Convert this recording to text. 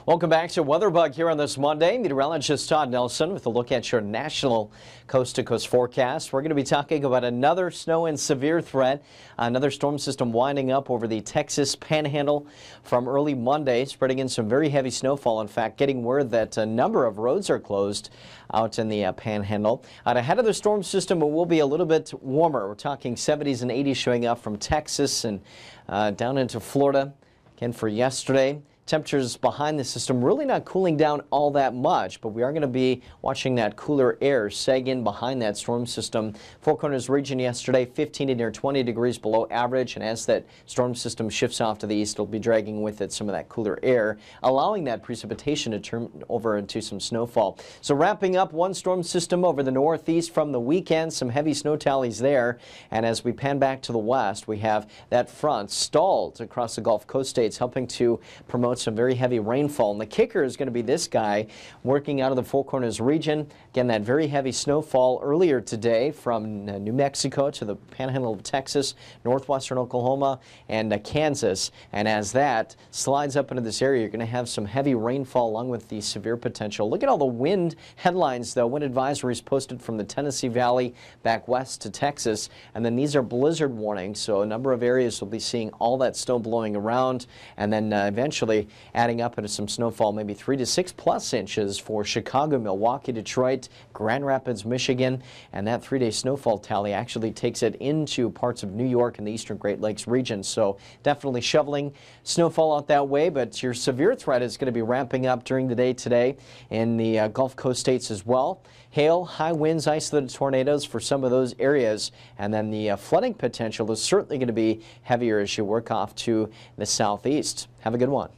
Welcome back to WeatherBug here on this Monday. Meteorologist Todd Nelson with a look at your national coast-to-coast forecast. We're going to be talking about another snow and severe threat, another storm system winding up over the Texas panhandle from early Monday, spreading in some very heavy snowfall. In fact, getting word that a number of roads are closed out in the panhandle. Ahead of the storm system, it will be a little bit warmer. We're talking 70s and 80s showing up from Texas and down into Florida. Again, for yesterday. Temperatures behind the system really not cooling down all that much, but we are going to be watching that cooler air sag in behind that storm system. Four Corners region yesterday, 15 to near 20 degrees below average, and as that storm system shifts off to the east, it'll be dragging with it some of that cooler air, allowing that precipitation to turn over into some snowfall. So wrapping up one storm system over the northeast from the weekend, some heavy snow tallies there, and as we pan back to the west, we have that front stalled across the Gulf Coast states, helping to promote some very heavy rainfall. And the kicker is going to be this guy working out of the Four Corners region. Again, that very heavy snowfall earlier today from New Mexico to the panhandle of Texas, northwestern Oklahoma, and Kansas. And as that slides up into this area, you're going to have some heavy rainfall along with the severe potential. Look at all the wind headlines, though. Wind advisories posted from the Tennessee Valley back west to Texas. And then these are blizzard warnings. So a number of areas will be seeing all that snow blowing around, and then eventually adding up into some snowfall, maybe 3 to 6 plus inches for Chicago, Milwaukee, Detroit, Grand Rapids, Michigan. And that 3-day snowfall tally actually takes it into parts of New York and the eastern Great Lakes region. So definitely shoveling snowfall out that way, but your severe threat is going to be ramping up during the day today in the Gulf Coast states as well. Hail, high winds, isolated tornadoes for some of those areas, and then the flooding potential is certainly going to be heavier as you work off to the southeast. Have a good one.